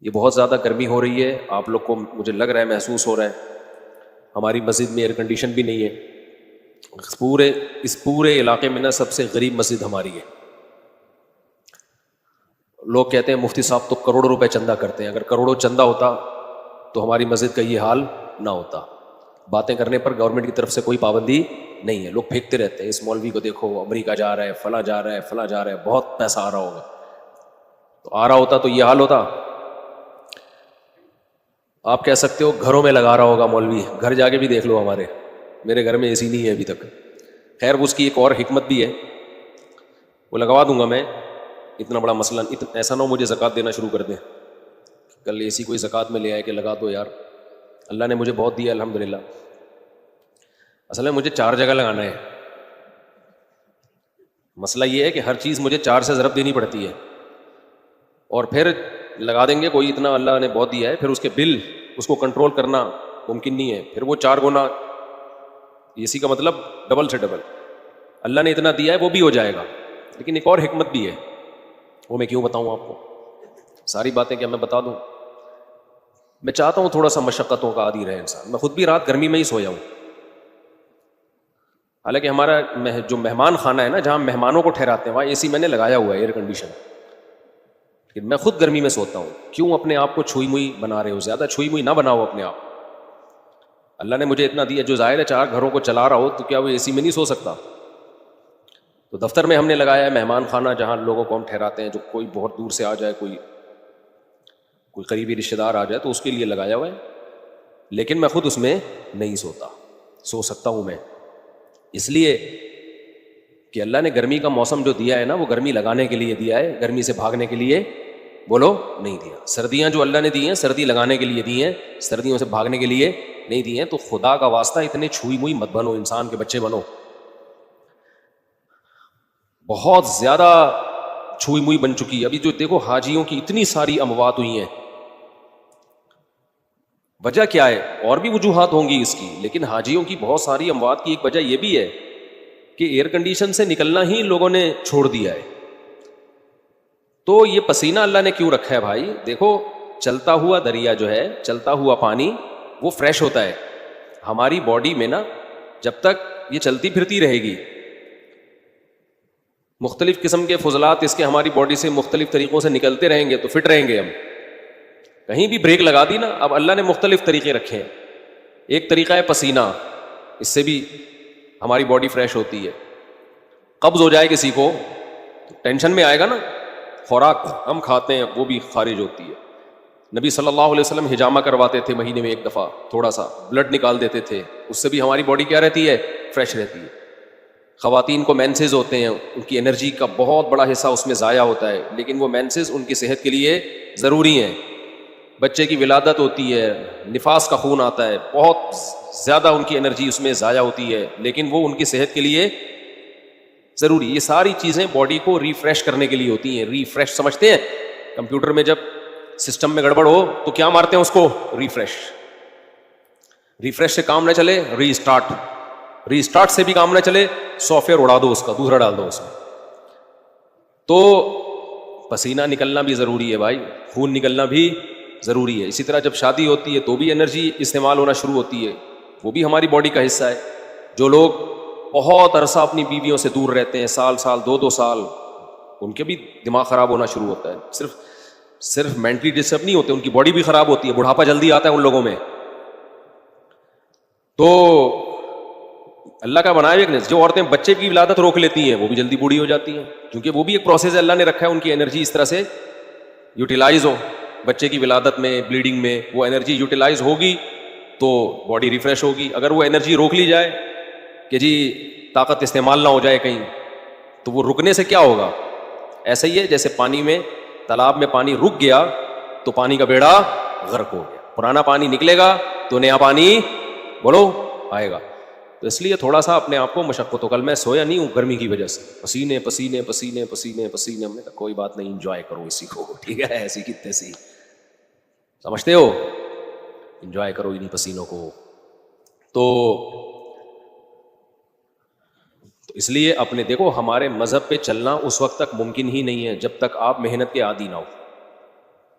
یہ بہت زیادہ گرمی ہو رہی ہے، آپ لوگ کو مجھے لگ رہا ہے محسوس ہو رہا ہے. ہماری مسجد میں ایئر کنڈیشن بھی نہیں ہے. اس پورے علاقے میں نا سب سے غریب مسجد ہماری ہے. لوگ کہتے ہیں مفتی صاحب تو کروڑوں روپے چندہ کرتے ہیں. اگر کروڑوں چندہ ہوتا تو ہماری مسجد کا یہ حال نہ ہوتا. باتیں کرنے پر گورنمنٹ کی طرف سے کوئی پابندی نہیں ہے. لوگ پھینکتے رہتے ہیں اس مولوی کو دیکھو امریکہ جا رہا ہے، فلاں جا رہا ہے، فلاں جا رہا ہے، بہت پیسہ آ رہا ہوگا. تو آ رہا ہوتا تو یہ حال ہوتا. آپ کہہ سکتے ہو گھروں میں لگا رہا ہوگا مولوی. گھر جا کے بھی دیکھ لو، میرے گھر میں اے سی نہیں ہے ابھی تک. خیر اس کی ایک اور حکمت بھی ہے، وہ لگوا دوں گا میں. اتنا بڑا مسئلہ ایسا نہ ہو مجھے زکوٰۃ دینا شروع کر دیں. کل اے سی کوئی زکوٰۃ میں لے آئے کہ لگا دو یار. اللہ نے مجھے بہت دیا الحمدللہ. اصل میں مجھے 4 جگہ لگانا ہے. مسئلہ یہ ہے کہ ہر چیز مجھے 4 سے ضرب دینی پڑتی ہے، اور پھر لگا دیں گے کوئی اتنا اللہ نے بہت دیا ہے، پھر اس کے بل اس کو کنٹرول کرنا ممکن نہیں ہے. پھر وہ 4 گنا اسی کا مطلب ڈبل سے ڈبل. اللہ نے اتنا دیا ہے وہ بھی ہو جائے گا. لیکن ایک اور حکمت بھی ہے، وہ میں کیوں بتاؤں آپ کو. ساری باتیں کیا میں بتا دوں؟ میں چاہتا ہوں تھوڑا سا مشقتوں کا عادی رہے انسان. میں خود بھی رات گرمی میں ہی سویا ہوں. حالانکہ ہمارا جو مہمان خانہ ہے نا، جہاں مہمانوں کو ٹھہراتے ہیں، وہاں اے سی میں نے لگایا ہوا ہے، ایئر کنڈیشن. لیکن میں خود گرمی میں سوتا ہوں. کیوں اپنے آپ کو چھوئی موئی بنا رہے ہو؟ زیادہ چھوئی موئی نہ بناؤ اپنے آپ. اللہ نے مجھے اتنا دیا، جو ظاہر ہے 4 گھروں کو چلا رہا ہو تو کیا وہ اے سی میں نہیں سو سکتا؟ تو دفتر میں ہم نے لگایا ہے مہمان خانہ، جہاں لوگوں کو ہم ٹھہراتے ہیں. جو کوئی بہت دور سے آ جائے، کوئی قریبی رشتہ دار آ جائے تو اس کے لیے لگایا ہوا ہے. لیکن میں خود اس میں نہیں سوتا. سو سکتا ہوں میں اس لیے کہ اللہ نے گرمی کا موسم جو دیا ہے نا، وہ گرمی لگانے کے لیے دیا ہے، گرمی سے بھاگنے کے لیے بولو نہیں دیا. سردیاں جو اللہ نے دی ہیں، سردی لگانے کے لیے دی ہیں، سردیوں سے بھاگنے کے لیے نہیں دی ہیں. تو خدا کا واسطہ اتنے چھوئی موئی مت بنو، انسان کے بچے بنو. بہت زیادہ چھوئی موئی بن چکی ہے. ابھی جو دیکھو حاجیوں کی اتنی ساری اموات ہوئی ہیں، وجہ کیا ہے؟ اور بھی وجوہات ہوں گی اس کی، لیکن حاجیوں کی بہت ساری اموات کی ایک وجہ یہ بھی ہے کہ ایئر کنڈیشن سے نکلنا ہی لوگوں نے چھوڑ دیا ہے. تو یہ پسینہ اللہ نے کیوں رکھا ہے بھائی؟ دیکھو چلتا ہوا دریا جو ہے، چلتا ہوا پانی، وہ فریش ہوتا ہے. ہماری باڈی میں نا جب تک یہ چلتی پھرتی رہے گی، مختلف قسم کے فضلات اس کے ہماری باڈی سے مختلف طریقوں سے نکلتے رہیں گے تو فٹ رہیں گے ہم. کہیں بھی بریک لگا دی نا، اب اللہ نے مختلف طریقے رکھے ہیں. ایک طریقہ ہے پسینہ، اس سے بھی ہماری باڈی فریش ہوتی ہے. قبض ہو جائے کسی کو تو ٹینشن میں آئے گا نا، خوراک ہم کھاتے ہیں وہ بھی خارج ہوتی ہے. نبی صلی اللہ علیہ وسلم حجامہ کرواتے تھے مہینے میں 1 دفعہ، تھوڑا سا بلڈ نکال دیتے تھے، اس سے بھی ہماری باڈی کیا رہتی ہے؟ فریش رہتی ہے. خواتین کو مینسز ہوتے ہیں، ان کی انرجی کا بہت بڑا حصہ اس میں ضائع ہوتا ہے، لیکن وہ مینسز ان کی صحت کے لیے ضروری ہیں. بچے کی ولادت ہوتی ہے، نفاس کا خون آتا ہے، بہت زیادہ ان کی انرجی اس میں ضائع ہوتی ہے، لیکن وہ ان کی صحت کے لیے ضروری. یہ ساری چیزیں باڈی کو ریفریش کرنے کے لیے ہوتی ہیں. ریفریش سمجھتے ہیں؟ کمپیوٹر میں جب سسٹم میں گڑبڑ ہو تو کیا مارتے ہیں اس کو؟ ریفریش. ریفریش سے کام نہ چلے، ری اسٹارٹ. ری اسٹارٹ سے بھی کام نہ چلے، سافٹ ویئر اڑا دو اس کا، دوسرا ڈال دو اس میں. تو پسینہ نکلنا بھی ضروری ہے بھائی، خون نکلنا بھی ضروری ہے. اسی طرح جب شادی ہوتی ہے تو بھی انرجی استعمال ہونا شروع ہوتی ہے، وہ بھی ہماری باڈی کا حصہ ہے. جو لوگ بہت عرصہ اپنی بیویوں سے دور رہتے ہیں، سال 2 سال، ان کے بھی دماغ خراب ہونا شروع ہوتا ہے. صرف مینٹلی ڈسٹرب نہیں ہوتے، ان کی باڈی بھی خراب ہوتی ہے. بڑھاپا جلدی آتا ہے ان لوگوں میں. تو اللہ کا بنایا ایک جو عورتیں بچے کی ولادت روک لیتی ہیں وہ بھی جلدی بوڑھی ہو جاتی ہیں، کیونکہ وہ بھی ایک پروسیس اللہ نے رکھا ہے، ان کی انرجی اس طرح سے یوٹیلائز ہو. بچے کی ولادت میں، بلیڈنگ میں وہ انرجی یوٹیلائز ہوگی تو باڈی ریفریش ہوگی. اگر وہ انرجی روک لی جائے کہ جی طاقت استعمال نہ ہو جائے کہیں، تو وہ رکنے سے کیا ہوگا؟ ایسا ہی ہے جیسے پانی میں، تالاب میں پانی رک گیا تو پانی کا بیڑا غرق ہو گیا. پرانا پانی نکلے گا تو نیا پانی بولو آئے گا. تو اس لیے تھوڑا سا اپنے آپ کو مشقت ہو. کل میں سویا نہیں ہوں گرمی کی وجہ سے، پسینے پسینے پسینے پسینے پسینے. ہم نے کہا کوئی بات نہیں، انجوائے کرو اسی کو، ٹھیک ہے؟ ایسی کی تیسی، سمجھتے ہو؟ انجوائے کرو انہیں پسینوں کو. تو اس لیے اپنے دیکھو، ہمارے مذہب پہ چلنا اس وقت تک ممکن ہی نہیں ہے جب تک آپ محنت کے عادی نہ ہو.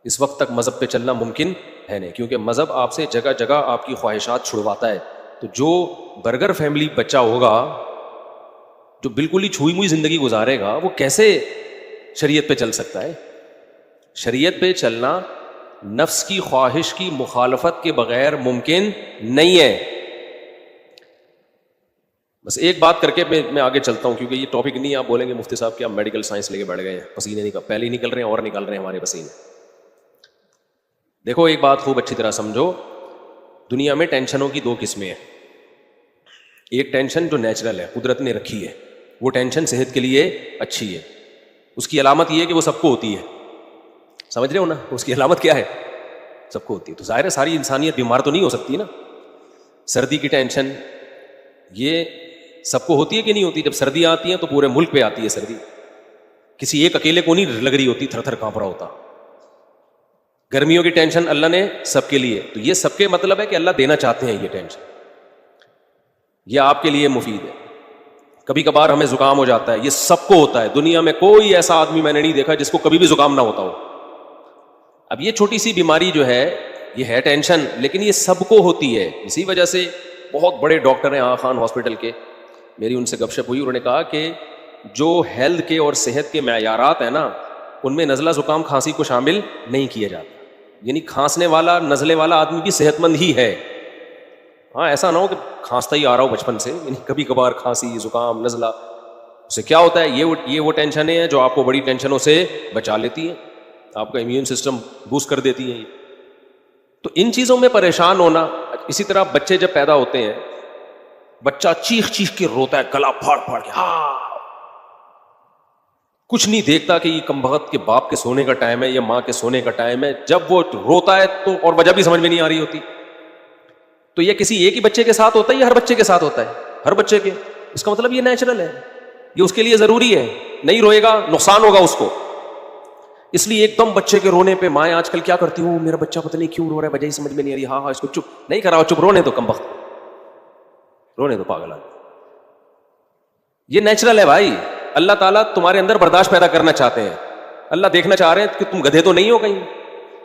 اس وقت تک مذہب پہ چلنا ممکن ہے نہیں، کیونکہ مذہب آپ سے جگہ جگہ آپ کی خواہشات چھڑواتا ہے. تو جو برگر فیملی بچہ ہوگا جو بالکل ہی چھوئی موئی زندگی گزارے گا، وہ کیسے شریعت پہ چل سکتا ہے؟ شریعت پہ چلنا نفس کی خواہش کی مخالفت کے بغیر ممکن نہیں ہے. بس ایک بات کر کے میں آگے چلتا ہوں، کیونکہ یہ ٹاپک نہیں آپ بولیں گے مفتی صاحب کہ آپ میڈیکل سائنس لے کے بیٹھ گئے ہیں، پسینے پہلے ہی نکل رہے ہیں اور نکل رہے ہیں ہمارے پسینے. دیکھو ایک بات خوب اچھی طرح سمجھو، دنیا میں ٹینشنوں کی دو قسمیں ہیں. ایک ٹینشن جو نیچرل ہے، قدرت نے رکھی ہے، وہ ٹینشن صحت کے لیے اچھی ہے. اس کی علامت یہ ہے کہ وہ سب کو ہوتی ہے. سمجھ رہے ہو نا؟ اس کی علامت کیا ہے؟ سب کو ہوتی ہے. تو ظاہر ہے ساری انسانیت بیمار تو نہیں ہو سکتی نا. سردی کی ٹینشن یہ سب کو ہوتی ہے کہ نہیں ہوتی؟ جب سردیاں آتی ہیں تو پورے ملک پہ آتی ہے سردی، کسی ایک اکیلے کو نہیں لگ رہی ہوتی، تھر تھر کانپ رہا ہوتا. گرمیوں کی ٹینشن اللہ نے سب کے لیے، تو یہ سب کے مطلب ہے کہ اللہ دینا چاہتے ہیں یہ ٹینشن، یہ آپ کے لیے مفید ہے. کبھی کبھار ہمیں زکام ہو جاتا ہے، یہ سب کو ہوتا ہے. دنیا میں کوئی ایسا آدمی میں نے نہیں دیکھا جس کو کبھی بھی زکام نہ ہوتا ہو. اب یہ چھوٹی سی بیماری جو ہے یہ ہے ٹینشن، لیکن یہ سب کو ہوتی ہے. اسی وجہ سے بہت بڑے ڈاکٹر ہیں آغا خان ہاسپٹل کے، میری ان سے گپ شپ ہوئی، انہوں نے کہا کہ جو ہیلتھ کے اور صحت کے معیارات ہیں نا، ان میں نزلہ زکام کھانسی کو شامل نہیں کیا جاتا. یعنی کھانسنے والا نزلے والا آدمی بھی صحت مند ہی ہے. ہاں ایسا نہ ہو کہ کھانستا ہی آ رہا ہو بچپن سے، یعنی کبھی کبھار کھانسی زکام نزلہ، اس سے کیا ہوتا ہے؟ یہ وہ ٹینشنیں ہیں جو آپ کو بڑی ٹینشنوں سے بچا لیتی ہیں، آپ کا امیون سسٹم بوسٹ کر دیتی ہیں. تو ان چیزوں میں پریشان ہونا. اسی طرح بچے جب پیدا ہوتے ہیں، بچہ چیخ چیخ کے روتا ہے، گلا پھاڑ پھاڑ کے، ہاں کچھ نہیں دیکھتا کہ یہ کمبخت کے باپ کے سونے کا ٹائم ہے یا ماں کے سونے کا ٹائم ہے. جب وہ روتا ہے تو اور وجہ بھی سمجھ میں نہیں آ رہی ہوتی. تو یہ کسی ایک ہی بچے کے ساتھ ہوتا ہے یا ہر بچے کے ساتھ ہوتا ہے؟ ہر بچے کے. اس کا مطلب یہ نیچرل ہے، یہ اس کے لیے ضروری ہے. نہیں روئے گا نقصان ہوگا اس کو. اس لیے ایک دم بچے کے رونے پہ مائیں آج کل کیا کرتی ہوں، میرا بچہ پتہ نہیں کیوں رو رہا ہے، وجہ ہی سمجھ میں نہیں آ رہی، ہاں اس کو چپ نہیں کراؤ، چپ رونے دو کمبخت، رونے دو پاگل. یہ نیچرل ہے بھائی. اللہ تعالیٰ تمہارے اندر برداشت پیدا کرنا چاہتے ہیں. اللہ دیکھنا چاہ رہے ہیں کہ تم گدھے تو نہیں ہو کہیں.